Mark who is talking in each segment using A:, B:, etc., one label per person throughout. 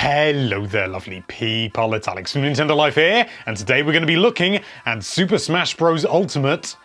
A: Hello there, lovely people. It's Alex from Nintendo Life here, and today we're going to be looking at Super Smash Bros. Ultimate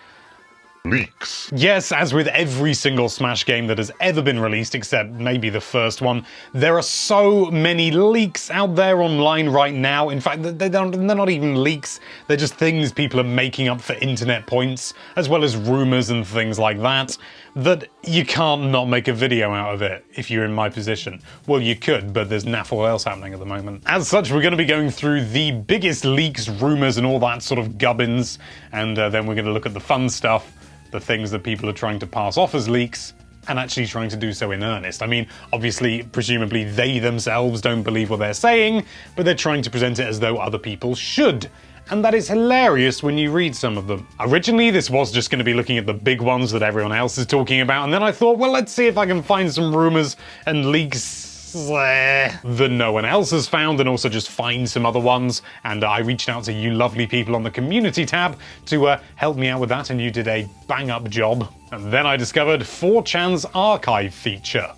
A: leaks. Yes, as with every single Smash game that has ever been released, except maybe the first one, there are so many leaks out there online right now. In fact, they're not even leaks, they're just things people are making up for internet points, as well as rumors and things like that, that you can't not make a video out of it if you're in my position. Well, you could, but there's naff all else happening at the moment. As such, we're going to be going through the biggest leaks, rumors, and all that sort of gubbins, and then we're going to look at the fun stuff, the things that people are trying to pass off as leaks, and actually trying to do so in earnest. I mean, obviously, presumably they themselves don't believe what they're saying, but they're trying to present it as though other people should. And that is hilarious when you read some of them. Originally, this was just going to be looking at the big ones that everyone else is talking about, and then I thought, well, let's see if I can find some rumors and leaks that no one else has found, and also just find some other ones. And I reached out to you lovely people on the community tab to help me out with that, and you did a bang-up job. And then I discovered 4chan's archive feature.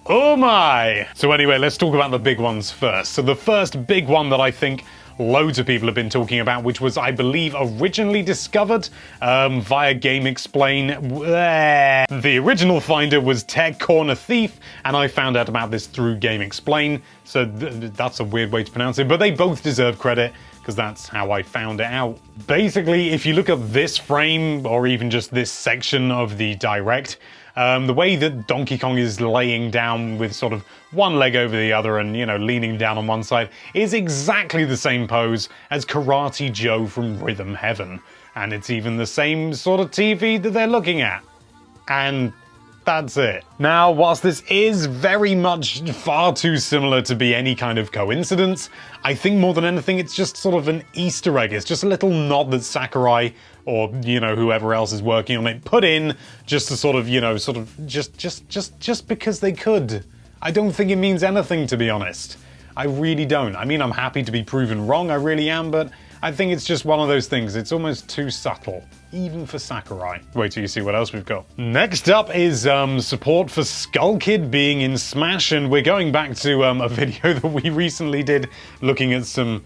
A: Oh my! So anyway, let's talk about the big ones first. So the first big one that I think loads of people have been talking about, which was, I believe, originally discovered via Game Explain. The original finder was Tech Corner Thief, and I found out about this through Game Explain, so that's a weird way to pronounce it, but they both deserve credit, because that's how I found it out. Basically, if you look at this frame, or even just this section of the Direct, the way that Donkey Kong is laying down with sort of one leg over the other and, you know, leaning down on one side is exactly the same pose as Karate Joe from Rhythm Heaven. And it's even the same sort of TV that they're looking at. And that's it. Now, whilst this is very much far too similar to be any kind of coincidence, I think more than anything it's just sort of an Easter egg. It's just a little nod that Sakurai, or, you know, whoever else is working on it, put in just to sort of, you know, just because they could. I don't think it means anything, to be honest. I really don't. I mean, I'm happy to be proven wrong, I really am, but I think it's just one of those things. It's almost too subtle, even for Sakurai. Wait till you see what else we've got. Next up is support for Skull Kid being in Smash, and we're going back to a video that we recently did looking at some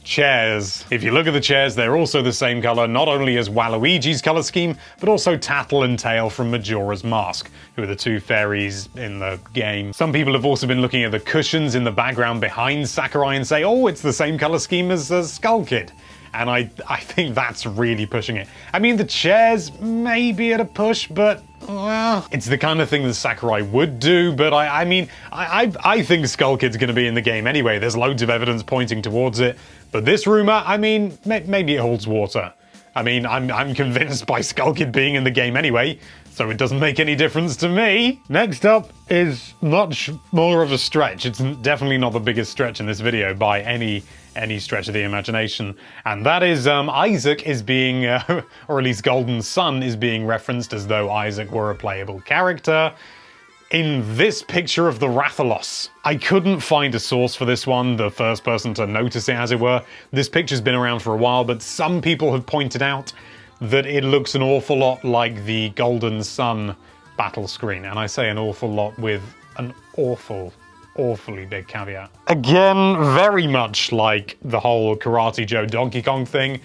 A: chairs. If you look at the chairs, they're also the same color, not only as Waluigi's color scheme, but also Tattle and Tail from Majora's Mask, who are the two fairies in the game. Some people have also been looking at the cushions in the background behind Sakurai and say, oh, it's the same color scheme as Skull Kid. And I think that's really pushing it. I mean, the chairs may be at a push, but well, it's the kind of thing that Sakurai would do, but I mean, I think Skull Kid's gonna be in the game anyway. There's loads of evidence pointing towards it. But this rumor, I mean, maybe it holds water. I mean, I'm convinced by Skull Kid being in the game anyway, so it doesn't make any difference to me. Next up is much more of a stretch. It's definitely not the biggest stretch in this video by any stretch of the imagination, and that is Isaac is being, or at least Golden Sun is being referenced as though Isaac were a playable character in this picture of the Rathalos. I couldn't find a source for this one, the first person to notice it, as it were. This picture's been around for a while, but some people have pointed out that it looks an awful lot like the Golden Sun battle screen, and I say an awful lot with an awfully big caveat. Again, very much like the whole Karate Joe Donkey Kong thing,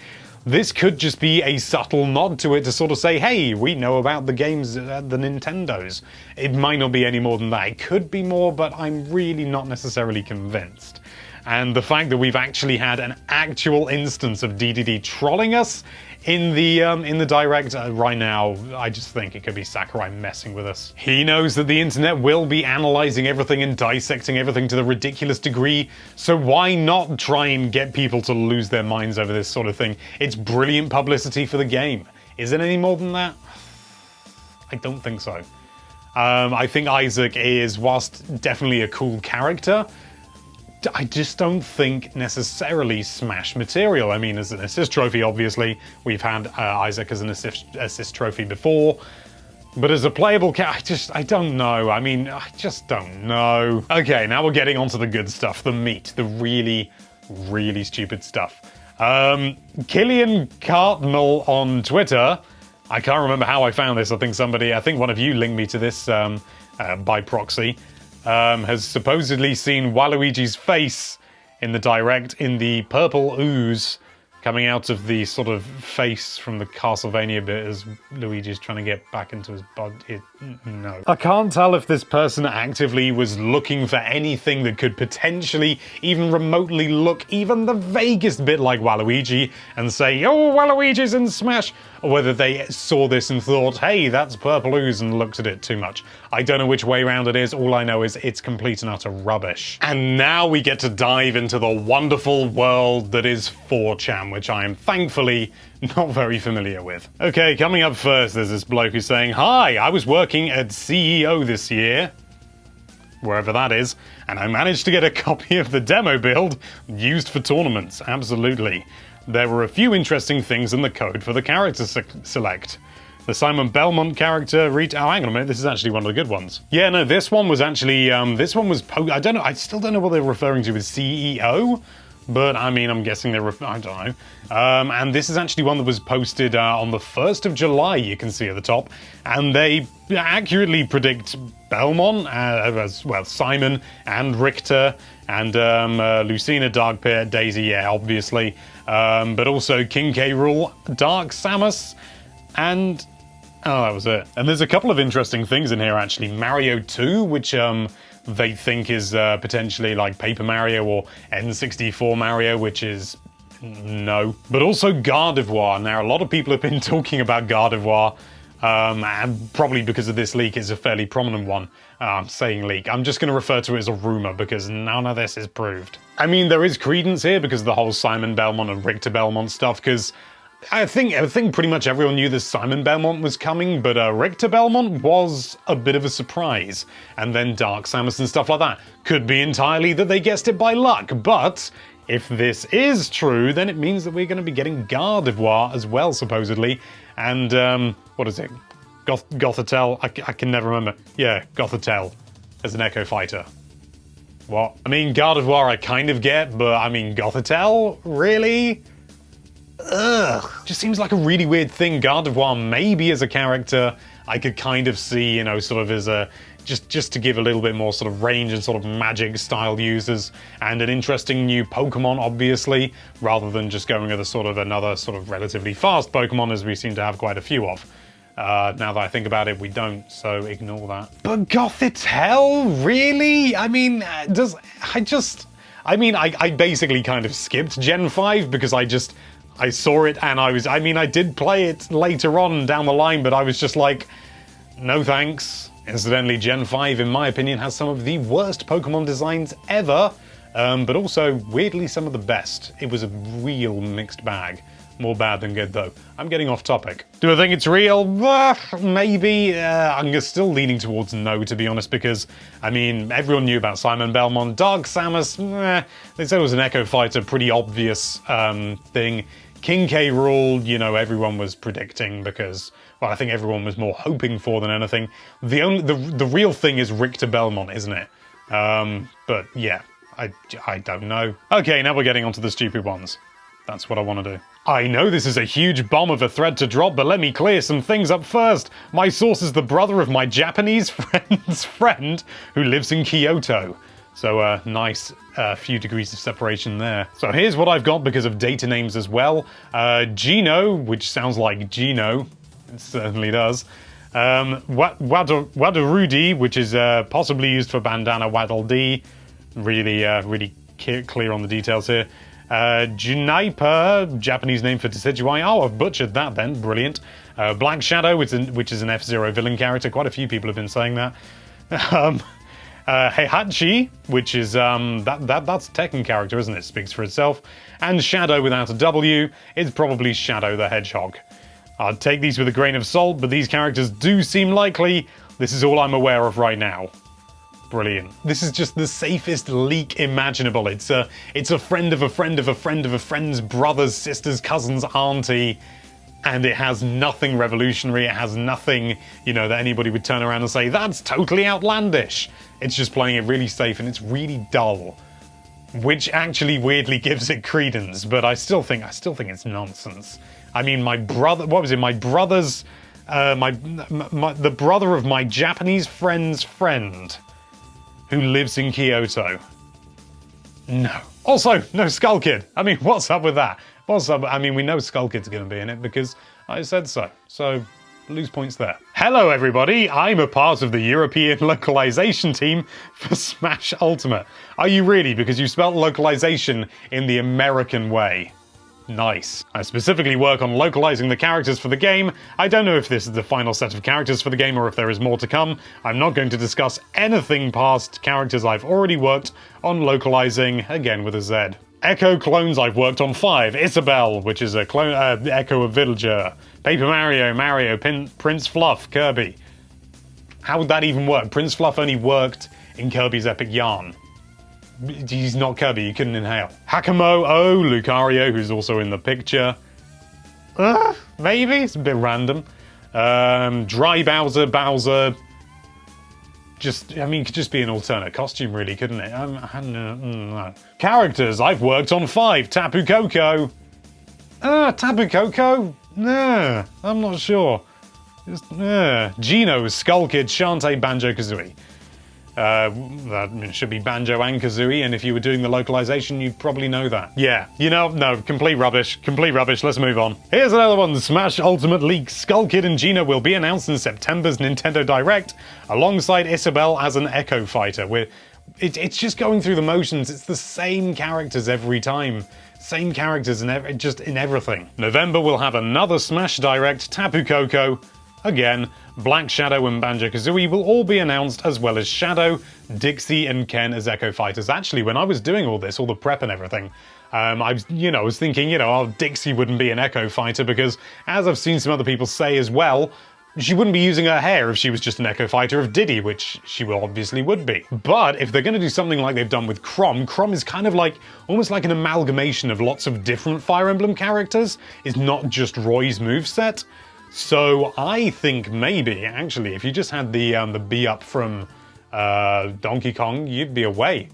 A: this could just be a subtle nod to it to sort of say, hey, we know about the games at the Nintendos. It might not be any more than that. It could be more, but I'm really not necessarily convinced. And the fact that we've actually had an actual instance of DDD trolling us in the Direct right now, I just think it could be Sakurai messing with us. He knows that the internet will be analyzing everything and dissecting everything to the ridiculous degree, so why not try and get people to lose their minds over this sort of thing? It's brilliant publicity for the game. Is it any more than that? I don't think so. I think Isaac is, whilst definitely a cool character, I just don't think necessarily Smash material. I mean, as an assist trophy, obviously, we've had Isaac as an assist trophy before, but as a playable character, I don't know. I mean, I just don't know. Okay, now we're getting onto the good stuff, the meat, the really, really stupid stuff. Killian Cartmel on Twitter, I can't remember how I found this. I think one of you linked me to this by proxy. has supposedly seen Waluigi's face in the direct in the purple ooze coming out of the sort of face from the Castlevania bit as Luigi's trying to get back into his body. No. I can't tell if this person actively was looking for anything that could potentially even remotely look even the vaguest bit like Waluigi and say, oh, Waluigi's in Smash, or whether they saw this and thought, hey, that's purple ooze, and looked at it too much. I don't know which way around it is. All I know is it's complete and utter rubbish. And now we get to dive into the wonderful world that is 4chan, which I am thankfully not very familiar with. Okay, coming up first, there's this bloke who's saying, hi, I was working at CEO this year, wherever that is, and I managed to get a copy of the demo build used for tournaments. Absolutely. There were a few interesting things in the code for the character select. The Simon Belmont character oh, hang on a minute, this is actually one of the good ones. Yeah, no, this one was actually, I don't know, I still don't know what they're referring to as CEO, but I mean, I'm guessing I don't know. And this is actually one that was posted on the 1st of July, you can see at the top, and they accurately predict Belmont, as well, Simon and Richter, and Lucina, Dark Pit, Daisy, yeah, obviously, but also King K. Rool, Dark Samus, and oh, that was it. And there's a couple of interesting things in here, actually. Mario 2, which they think is potentially like Paper Mario or N64 Mario, which is no. But also Gardevoir. Now, a lot of people have been talking about Gardevoir, and probably because of this leak, it's a fairly prominent one. I'm saying leak. I'm just going to refer to it as a rumor because none of this is proved. I mean, there is credence here because of the whole Simon Belmont and Richter Belmont stuff, because I think pretty much everyone knew that Simon Belmont was coming, but Richter Belmont was a bit of a surprise. And then Dark Samus and stuff like that. Could be entirely that they guessed it by luck, but if this is true, then it means that we're going to be getting Gardevoir as well, supposedly. And, what is it? Gothitelle? I can never remember. Yeah, Gothitelle as an Echo Fighter. What? I mean, Gardevoir I kind of get, but I mean, Gothitelle? Really? Ugh. Just seems like a really weird thing. Gardevoir maybe as a character I could kind of see, you know, sort of as a just to give a little bit more sort of range and sort of magic style users, and an interesting new Pokemon, obviously, rather than just going with a sort of another sort of relatively fast Pokemon, as we seem to have quite a few of. Now that I think about it, we don't, so ignore that. But Gothitelle? Really? I mean, I basically kind of skipped Gen 5 because I saw it and I did play it later on down the line, but I was just like, no thanks. Incidentally, Gen 5, in my opinion, has some of the worst Pokemon designs ever, but also, weirdly, some of the best. It was a real mixed bag. More bad than good, though. I'm getting off topic. Do I think it's real? Maybe. I'm still leaning towards no, to be honest, because, I mean, everyone knew about Simon Belmont. Dark Samus, they said it was an Echo Fighter, pretty obvious thing. King K. Rool, you know, everyone was predicting because, well, I think everyone was more hoping for than anything. The real thing is Richter Belmont, isn't it? But yeah, I don't know. Okay, now we're getting onto the stupid ones. That's what I want to do. I know this is a huge bomb of a thread to drop, but let me clear some things up first. My source is the brother of my Japanese friend's friend who lives in Kyoto. So nice few degrees of separation there. So here's what I've got because of data names as well. Gino, which sounds like Gino. It certainly does. Wadarudi, which is possibly used for Bandana Waddle D. Really clear on the details here. Junaipa, Japanese name for Decidueye. Oh, I've butchered that then. Brilliant. Black Shadow, which is an F-Zero villain character. Quite a few people have been saying that. Heihachi, which is, that's a Tekken character, isn't it? Speaks for itself. And Shadow without a W is probably Shadow the Hedgehog. I'd take these with a grain of salt, but these characters do seem likely. This is all I'm aware of right now. Brilliant. This is just the safest leak imaginable. It's a friend of a friend of a friend of a friend's brother's sister's cousin's auntie, and it has nothing revolutionary. It has nothing, you know, that anybody would turn around and say, that's totally outlandish. It's just playing it really safe, and it's really dull, which actually weirdly gives it credence, but I still think it's nonsense. I mean, my brother, what was it? My brother's, the brother of my Japanese friend's friend. who lives in Kyoto. No. Also, no Skull Kid. I mean, what's up with that? What's up? I mean, we know Skull Kid's going to be in it because I said so. So, lose points there. Hello, everybody. I'm a part of the European localization team for Smash Ultimate. Are you really? Because you spelled localization in the American way. Nice. I specifically work on localizing the characters for the game. I don't know if this is the final set of characters for the game or if there is more to come. I'm not going to discuss anything past characters I've already worked on localizing, again with a Z. Echo clones, I've worked on 5. Isabelle, which is a clone, Echo of Villager. Paper Mario, Prince Fluff, Kirby. How would that even work? Prince Fluff only worked in Kirby's Epic Yarn. He's not Kirby, you couldn't inhale. Hakamo, oh, Lucario, who's also in the picture. Maybe? It's a bit random. Dry Bowser. Just, I mean, it could just be an alternate costume, really, couldn't it? No. Characters, I've worked on 5. Tapu Koko. Tapu Koko? Nah, I'm not sure. Geno, Skull Kid, Shantae, Banjo-Kazooie. That should be Banjo and Kazooie, and if you were doing the localization, you'd probably know that. Yeah, you know, no, complete rubbish, let's move on. Here's another one, Smash Ultimate Leak. Skull Kid and Geno will be announced in September's Nintendo Direct, alongside Isabelle as an Echo Fighter. It's just going through the motions, it's the same characters every time. Same characters just in everything. November will have another Smash Direct, Tapu Koko. Again, Black Shadow and Banjo-Kazooie will all be announced, as well as Shadow, Dixie, and Ken as Echo Fighters. Actually, when I was doing all this, all the prep and everything, I was thinking, oh, Dixie wouldn't be an Echo Fighter because, as I've seen some other people say as well, she wouldn't be using her hair if she was just an Echo Fighter of Diddy, which she obviously would be. But if they're going to do something like they've done with Chrom is kind of like, almost like an amalgamation of lots of different Fire Emblem characters. It's not just Roy's moveset. So I think maybe, actually, if you just had the B-up from Donkey Kong, you'd be away.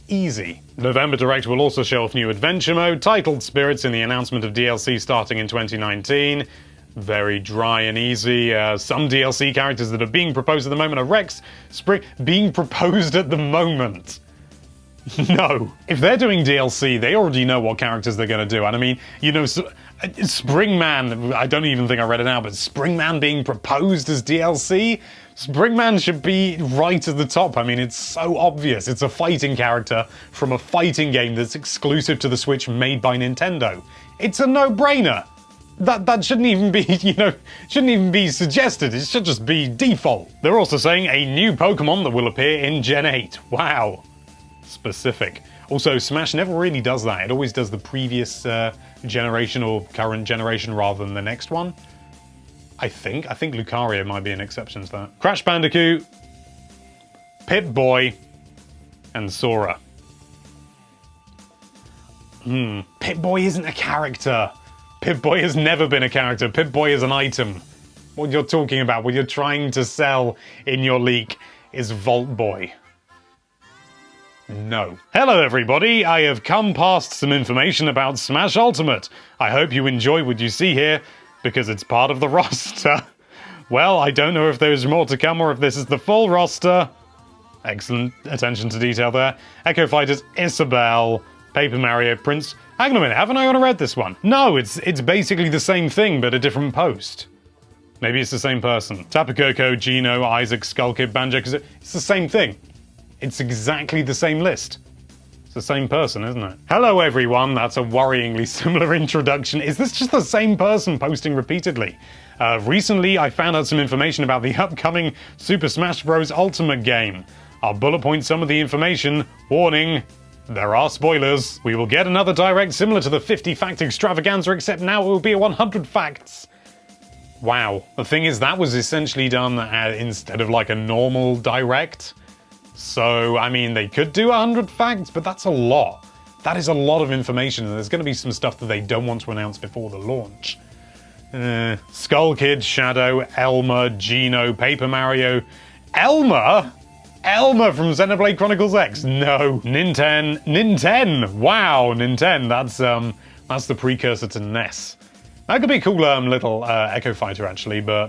A: Easy. November Direct will also show off new adventure mode, titled Spirits, in the announcement of DLC starting in 2019. Very dry and easy. Some DLC characters that are being proposed at the moment are Rex, being proposed at the moment. No. If they're doing DLC, they already know what characters they're going to do. And I mean, you know, Springman, I don't even think I read it now, but Springman being proposed as DLC? Springman should be right at the top. I mean, it's so obvious. It's a fighting character from a fighting game that's exclusive to the Switch made by Nintendo. It's a no-brainer. That shouldn't even be, shouldn't even be suggested. It should just be default. They're also saying a new Pokemon that will appear in Gen 8. Wow. Specific. Also, Smash never really does that. It always does the previous generation or current generation rather than the next one. I think Lucario might be an exception to that. Crash Bandicoot, Pip-Boy, and Sora. Pip-Boy isn't a character. Pip-Boy has never been a character. Pip-Boy is an item. What you're talking about, what you're trying to sell in your leak is Vault Boy. No. Hello everybody, I have come past some information about Smash Ultimate. I hope you enjoy what you see here, because it's part of the roster. Well, I don't know if there's more to come or if this is the full roster. Excellent attention to detail there. Echo Fighters, Isabelle, Paper Mario, Prince... Hang on a minute, haven't I already read this one? No, it's basically the same thing, but a different post. Maybe it's the same person. Tapu Koko, Geno, Isaac, Skull Kid, Banjo... It's the same thing. It's exactly the same list. It's the same person, isn't it? Hello everyone, that's a worryingly similar introduction. Is this just the same person posting repeatedly? Recently, I found out some information about the upcoming Super Smash Bros. Ultimate game. I'll bullet point some of the information. Warning, there are spoilers. We will get another direct similar to the 50 fact extravaganza, except now it will be 100 facts. Wow. The thing is, that was essentially done instead of like a normal direct. So, I mean, they could do 100 facts, but that's a lot. That is a lot of information, and there's going to be some stuff that they don't want to announce before the launch. Skull Kid, Shadow, Elmer, Geno, Paper Mario. Elmer? Elmer from Xenoblade Chronicles X? No. Ninten. Wow, Ninten. That's the precursor to Ness. That could be a cool little Echo Fighter, actually, but...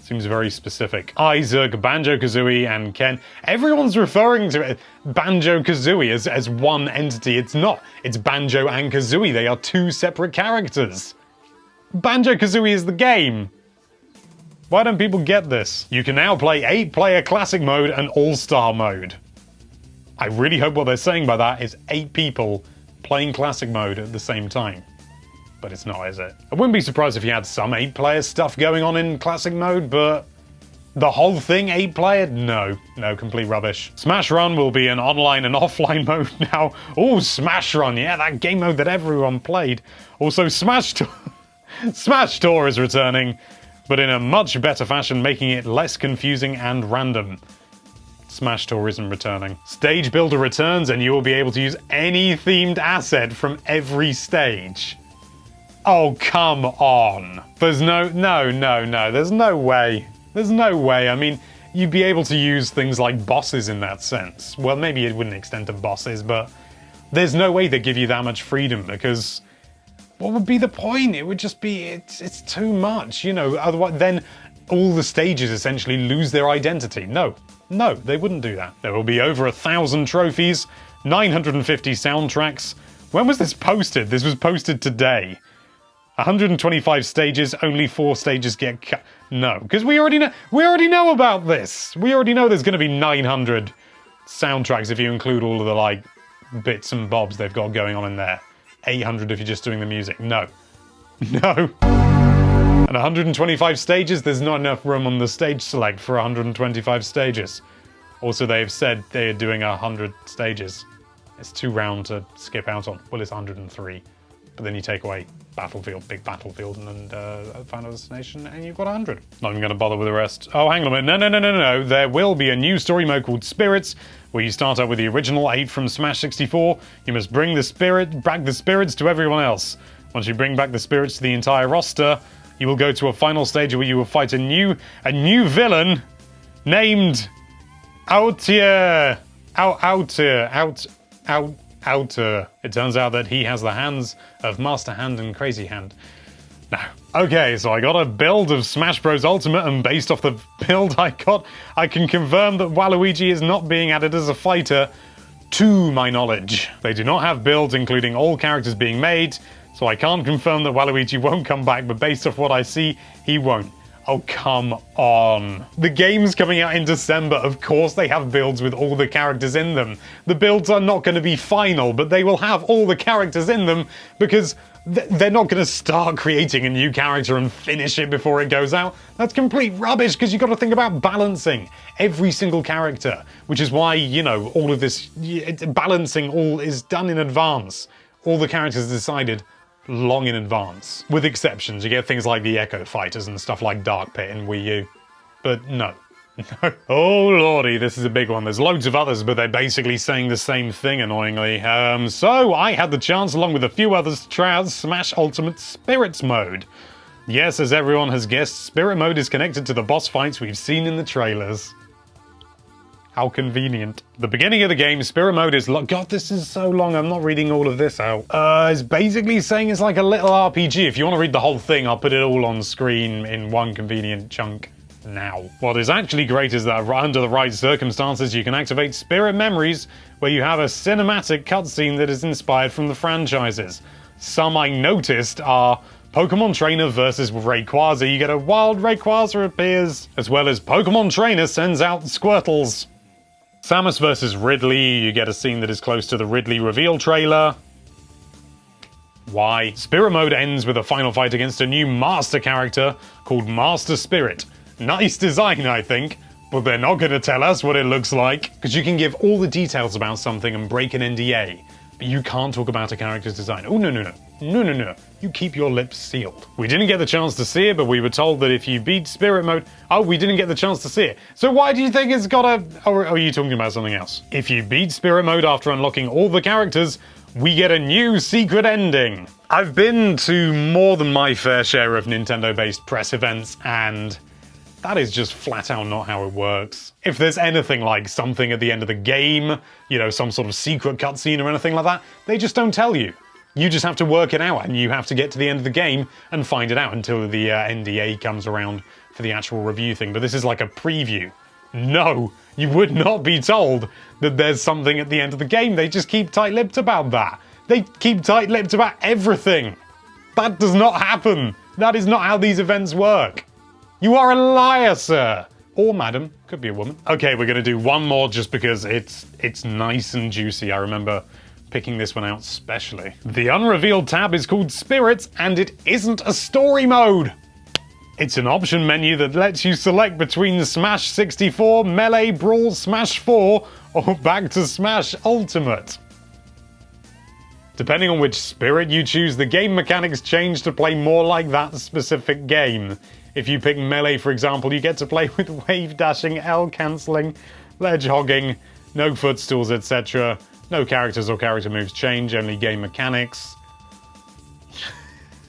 A: see Seems very specific. Isaac, Banjo-Kazooie, and Ken. Everyone's referring to it, Banjo-Kazooie as one entity. It's not. It's Banjo and Kazooie. They are two separate characters. Banjo-Kazooie is the game. Why don't people get this? You can now play 8-player classic mode and all-star mode. I really hope what they're saying by that is 8 people playing classic mode at the same time. But it's not, is it? I wouldn't be surprised if you had some 8-player stuff going on in classic mode, but the whole thing 8-player? No, complete rubbish. Smash Run will be an online and offline mode now. Oh, Smash Run, yeah, that game mode that everyone played. Also, Smash Tour is returning, but in a much better fashion, making it less confusing and random. Smash Tour isn't returning. Stage Builder returns, and you will be able to use any themed asset from every stage. Oh, come on. There's no, there's no way. There's no way. I mean, you'd be able to use things like bosses in that sense. Well, maybe it wouldn't extend to bosses, but there's no way they give you that much freedom, because what would be the point? It would just be, it's too much, you know, otherwise then all the stages essentially lose their identity. No, they wouldn't do that. There will be over 1,000 trophies, 950 soundtracks. When was this posted? This was posted today. 125 stages, only 4 stages get cut. No, because we already know about this. We already know there's going to be 900 soundtracks if you include all of the, like, bits and bobs they've got going on in there. 800 if you're just doing the music. No. And 125 stages, there's not enough room on the stage select for 125 stages. Also, they've said they're doing 100 stages. It's too round to skip out on. Well, it's 103. But then you take away Battlefield, Big Battlefield, and Final Destination, and you've got 100. Not even going to bother with the rest. Oh, hang on a minute. No. There will be a new story mode called Spirits, where you start out with the original 8 from Smash 64. You must bring back the spirits to everyone else. Once you bring back the spirits to the entire roster, you will go to a final stage where you will fight a new villain named Outer. It turns out that he has the hands of Master Hand and Crazy Hand. Now, okay, so I got a build of Smash Bros. Ultimate, and based off the build I got, I can confirm that Waluigi is not being added as a fighter, to my knowledge. They do not have builds including all characters being made, so I can't confirm that Waluigi won't come back, but based off what I see, he won't. Oh, come on. The game's coming out in December. Of course they have builds with all the characters in them. The builds are not going to be final, but they will have all the characters in them because they're not going to start creating a new character and finish it before it goes out. That's complete rubbish because you've got to think about balancing every single character, which is why, you know, all of this balancing all is done in advance. All the characters are decided long in advance. With exceptions, you get things like the Echo Fighters and stuff like Dark Pit in Wii U. But no. Oh lordy, this is a big one. There's loads of others, but they're basically saying the same thing, annoyingly. So I had the chance, along with a few others, to try out Smash Ultimate Spirits mode. Yes, as everyone has guessed, Spirit mode is connected to the boss fights we've seen in the trailers. How convenient. The beginning of the game, Spirit mode is... God, this is so long, I'm not reading all of this out. It's basically saying it's like a little RPG. If you want to read the whole thing, I'll put it all on screen in one convenient chunk now. What is actually great is that under the right circumstances, you can activate Spirit Memories, where you have a cinematic cutscene that is inspired from the franchises. Some I noticed are Pokemon Trainer versus Rayquaza. You get a wild Rayquaza appears, as well as Pokemon Trainer sends out Squirtles. Samus vs. Ridley, you get a scene that is close to the Ridley reveal trailer. Why? Spirit mode ends with a final fight against a new master character called Master Spirit. Nice design, I think, but they're not going to tell us what it looks like. Because you can give all the details about something and break an NDA, but you can't talk about a character's design. Oh, no. You keep your lips sealed. We didn't get the chance to see it, but we were told that if you beat Spirit mode... Oh, we didn't get the chance to see it. So why do you think it's got a... Or are you talking about something else? If you beat Spirit mode after unlocking all the characters, we get a new secret ending. I've been to more than my fair share of Nintendo-based press events, and that is just flat out not how it works. If there's anything like something at the end of the game, you know, some sort of secret cutscene or anything like that, they just don't tell you. You just have to work it out, and you have to get to the end of the game and find it out until the NDA comes around for the actual review thing, but this is like a preview. No, you would not be told that there's something at the end of the game. They just keep tight-lipped about that. They keep tight-lipped about everything. That does not happen. That is not how these events work. You are a liar, sir. Or madam. Could be a woman. Okay, we're going to do one more just because it's nice and juicy. I remember picking this one out specially. The unrevealed tab is called Spirits, and it isn't a story mode. It's an option menu that lets you select between Smash 64, Melee, Brawl, Smash 4, or back to Smash Ultimate. Depending on which spirit you choose, the game mechanics change to play more like that specific game. If you pick Melee, for example, you get to play with wave dashing, L cancelling, ledge hogging, no footstools, etc. No characters or character moves change, only game mechanics.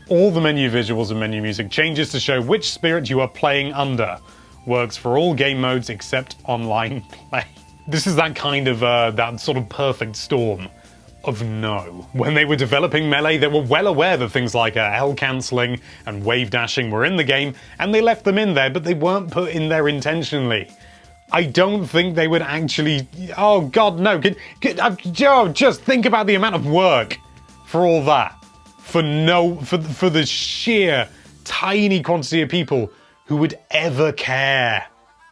A: All the menu visuals and menu music changes to show which spirit you are playing under. Works for all game modes except online play. This is that kind of, that sort of perfect storm of no. When they were developing Melee, they were well aware that things like L cancelling and wave dashing were in the game, and they left them in there, but they weren't put in there intentionally. I don't think they would actually... Oh god, no. Just think about the amount of work for all that. For the sheer tiny quantity of people who would ever care.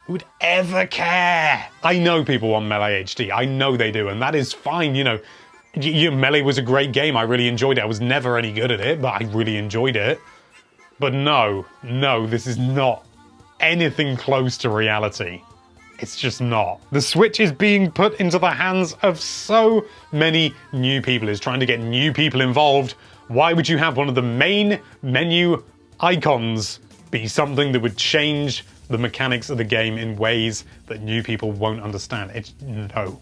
A: Who would ever care. I know people want Melee HD. I know they do, and that is fine, you know. Melee was a great game. I really enjoyed it. I was never any good at it, but I really enjoyed it. But no, this is not anything close to reality. It's just not. The Switch is being put into the hands of so many new people. It's trying to get new people involved. Why would you have one of the main menu icons be something that would change the mechanics of the game in ways that new people won't understand? It's no.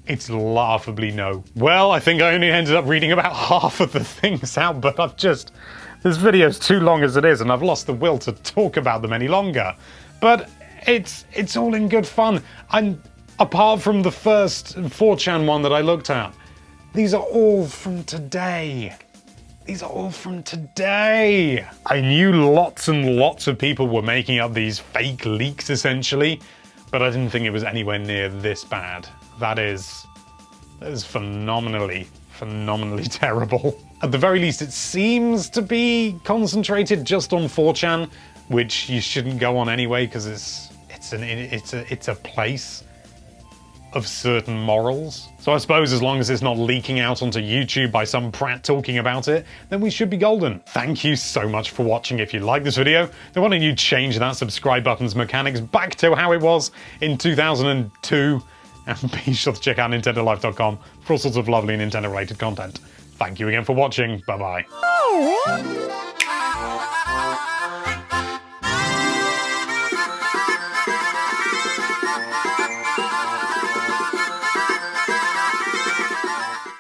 A: It's laughably no. Well, I think I only ended up reading about half of the things out, but this video's too long as it is, and I've lost the will to talk about them any longer. But it's all in good fun. And apart from the first 4chan one that I looked at, these are all from today. These are all from today. I knew lots and lots of people were making up these fake leaks, essentially, but I didn't think it was anywhere near this bad. That is phenomenally terrible. At the very least, it seems to be concentrated just on 4chan, which you shouldn't go on anyway, because it's a place of certain morals. So I suppose as long as it's not leaking out onto YouTube by some prat talking about it, then we should be golden. Thank you so much for watching. If you like this video, then why don't you change that subscribe button's mechanics back to how it was in 2002, and be sure to check out NintendoLife.com for all sorts of lovely Nintendo-related content. Thank you again for watching. Bye-bye.